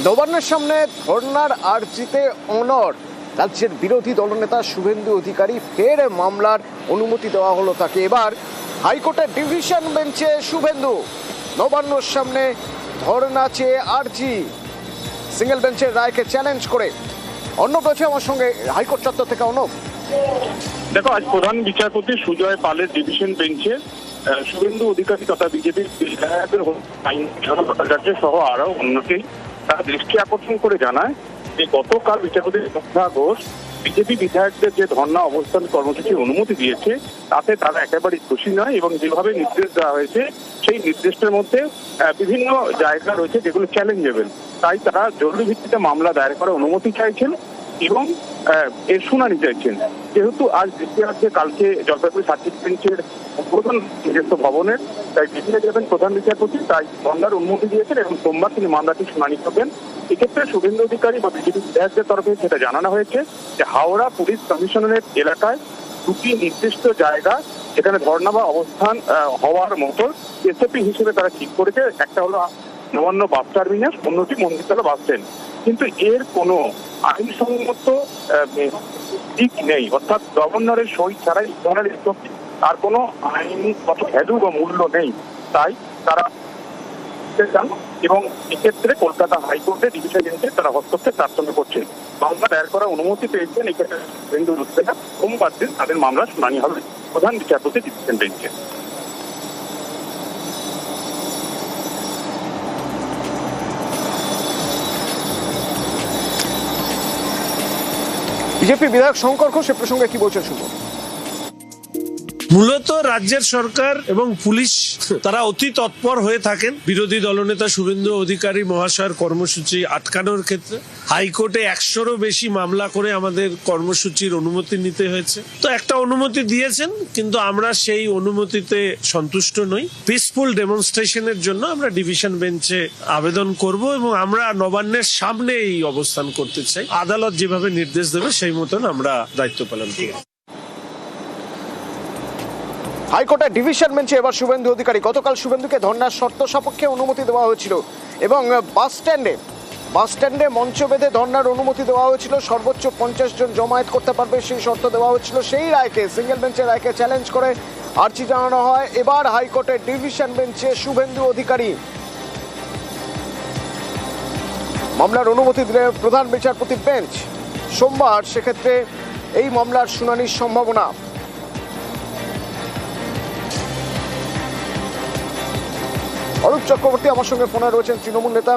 নবান্নের সামনে ধর্নার আর্জিতে অনড় রাজ্যের বিরোধী দলনেতা শুভেন্দু অধিকারী। ফের মামলার অনুমতি দেওয়া হলো তাকে। এবার হাইকোর্টের ডিভিশন বেঞ্চে শুভেন্দু। নবান্নর সামনে ধর্না চেয়ে আর্জি, সিঙ্গেল বেঞ্চের রায়কে চ্যালেঞ্জ করে। অর্ণব রয়েছে আমার সঙ্গে হাইকোর্ট চত্বর থেকে। অর্ণব, দেখো, আজ প্রধান বিচারপতি সুজয় পালের ডিভিশন বেঞ্চে শুভেন্দু অধিকারী তথা বিজেপির বিধায়কের আইন ভট্টাচার্য সহ আরো অন্যকেই তারা দৃষ্টি আকর্ষণ করে জানায় যে গতকাল বিচারপতি মুগ্ধা ঘোষ বিজেপি বিধায়কদের যে ধর্ণা অবস্থান কর্মসূচির অনুমতি দিয়েছে তাতে তারা একেবারেই খুশি নয় এবং যেভাবে নির্দেশ দেওয়া হয়েছে সেই নির্দেশের মধ্যে বিভিন্ন জায়গা রয়েছে যেগুলো চ্যালেঞ্জেবল। তাই তারা জরুরি ভিত্তিতে মামলা দায়ের করার অনুমতি চাইছেন এবং এর শুনানি চাইছেন। যেহেতু আজ দ্বিতীয়ার্ধে কালকে জলপাইগুড়ি সার্কিট বেঞ্চের উদ্বোধন নিজস্ব ভবনের, তাই বিকেলে যাবেন প্রধান বিচারপতি, তাই মামলার অনুমতি দিয়েছেন এবং সোমবার তিনি মামলাটি শুনানি করবেন। এক্ষেত্রে শুভেন্দু অধিকারী বা বিজেপি বিধায়কদের তরফে সেটা জানানো হয়েছে যে হাওড়া পুলিশ কমিশনারের এলাকায় দুটি নির্দিষ্ট জায়গা যেখানে ধর্ণা বা অবস্থান হওয়ার মতো এসওপি হিসেবে তারা ঠিক করেছে। একটা হলো নবান্ন বাস টার্মিনাস, অন্যটি মন্দিরতলা বাস স্ট্যান্ড। কিন্তু এর কোনো আইনসম্মত দিক নেই, অর্থাৎ গভর্নরের সই ছাড়াই ধরনের এসওপি আর কোনো আইনগত ভ্যালু বা মূল্য নেই। তাই তারা চান এবং এক্ষেত্রে কলকাতা হাইকোর্টে ডিভিশন বেঞ্চে তারা হস্তক্ষেপ প্রার্থনা করছে। মামলা দায়ের করার অনুমতি পেয়েছেন। এক্ষেত্রে শুভেন্দু অধিকারী সোমবার দিন তাদের মামলা শুনানি হবে প্রধান বিচারপতি ডিভিশন বেঞ্চে। বিজেপি বিধায়ক শঙ্কর ঘোষ এ প্রসঙ্গে কি বলছেন শুভ? মূলত রাজ্যের সরকার এবং পুলিশ তারা অতি তৎপর হয়ে থাকেন বিরোধী দলনেতা শুভেন্দু অধিকারী মহাশয়ের কর্মসূচি আটকানোর ক্ষেত্রে। হাইকোর্টে 100-রও বেশি মামলা করে আমাদের কর্মসূচির অনুমতি নিতে হয়েছে। তো একটা অনুমতি দিয়েছেন, কিন্তু আমরা সেই অনুমতিতে সন্তুষ্ট নই। পিসফুল ডেমনস্ট্রেশনের জন্য আমরা ডিভিশন বেঞ্চে আবেদন করব এবং আমরা নবান্নের সামনে এই অবস্থান করতে চাই। আদালত যেভাবে নির্দেশ দেবে সেই মতন আমরা দায়িত্ব পালন করব। হাইকোর্টের ডিভিশন বেঞ্চে এবার শুভেন্দু অধিকারী। গতকাল শুভেন্দুকে ধর্নার শর্ত সাপেক্ষে অনুমতি দেওয়া হয়েছিল এবং বাস স্ট্যান্ডে মঞ্চ বেঁধে ধর্নার অনুমতি দেওয়া হয়েছিল। সর্বোচ্চ 50 জন জমায়েত করতে পারবে সেই শর্ত দেওয়া হয়েছিল। সেই রায়কে, সিঙ্গেল বেঞ্চের রায়কে চ্যালেঞ্জ করে আর্জি জানানো হয়। এবার হাইকোর্টের ডিভিশন বেঞ্চে শুভেন্দু অধিকারী। মামলার অনুমতি দিলে প্রধান বিচারপতির বেঞ্চ। সোমবার সেক্ষেত্রে এই মামলার শুনানির সম্ভাবনা। অরূপ চক্রবর্তী আমার সঙ্গে ফোনে রয়েছেন, তৃণমূল নেতা।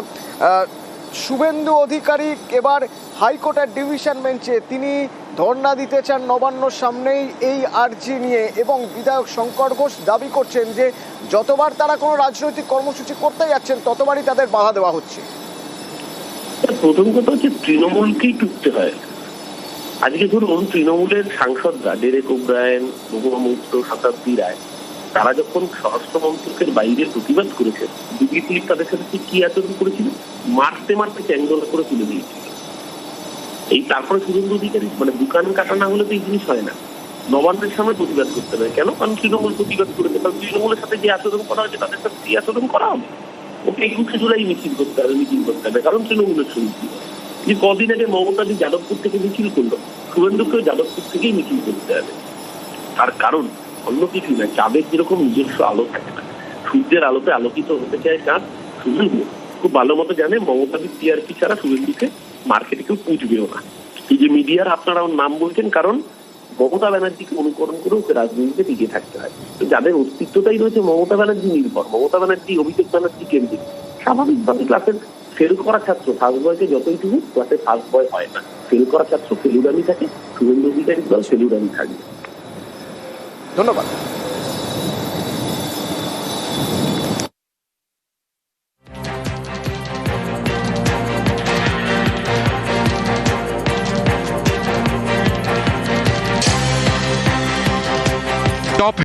শুভেন্দু অধিকারী এবার হাইকোর্টের ডিভিশন বেঞ্চে তিনি ধর্ণা দিতে চান নবান্নর সামনেই এই আর্জি নিয়ে এবং বিধায়ক শঙ্কর ঘোষ দাবি করছেন যে যতবার তারা কোনো রাজনৈতিক কর্মসূচি করতে যাচ্ছেন ততবারই তাদের বাধা দেওয়া হচ্ছে। প্রথম কথা হচ্ছে তৃণমূলকেই টুকতে হয়। আজকে ধরুন তৃণমূলের সাংসদরা ডেরেক ওব্রায়েন, মহুয়া মৈত্র, শতাব্দী রায়, তারা যখন স্বরাষ্ট্র মন্ত্রকের বাইরে প্রতিবাদ করেছেন, দিল্লি পুলিশ তাদের সাথে কি আচরণ করেছিল? মারতে মারতে চ্যাংদোলা করে তুলে দিয়েছিল। এই তারপরে শুভেন্দু অধিকারী দোকান কাটা না হলে তো এই জিনিস হয় না। নবান্নের সামনে প্রতিবাদ করতে হবে। কেন? কারণ তৃণমূল প্রতিবাদ করেছে। কারণ তৃণমূলের সাথে যে আচরণ করা হয়েছে তাদের সাথে কি আচরণ করা হবে? ওকে 21শে জুলাই মিছিল করতে হবে, কারণ তৃণমূলের সমিতি। যে কদিন আগে মমতাদি যাদবপুর থেকে মিছিল করলো, শুভেন্দুকেও যাদবপুর থেকেই মিছিল করতে হবে। তার কারণ অন্য কিছু নয়, চাঁদের যেরকম নিজস্ব আলো থাকে না, সূর্যের আলোতে আলোকিত হতে চায় চাঁদ। শুভেন্দু খুব ভালো মতো জানে মমতাদি টিআরপি ছাড়া শুভেন্দুকে মার্কেটে কেউ পুঁজবেও না। এই যে মিডিয়ার আপনারা নাম বলছেন, কারণ মমতা ব্যানার্জিকে অনুকরণ করে ওকে রাজনীতিতে টিকে থাকতে হয়। তো যাদের অস্তিত্বটাই রয়েছে মমতা ব্যানার্জি নির্ভর, মমতা ব্যানার্জি, অভিষেক ব্যানার্জি কেন্দ্রিক, স্বাভাবিকভাবে ক্লাসের ফেল করা ছাত্র ফার্স্ট বয়কে যতই টুকু ক্লাসে ফার্স্ট বয় হয় না। ফেল করা ছাত্র ফেলুরামি থাকে, শুভেন্দু অধিকারী দল ফেলুরামি থাকবে। ধন্যবাদ।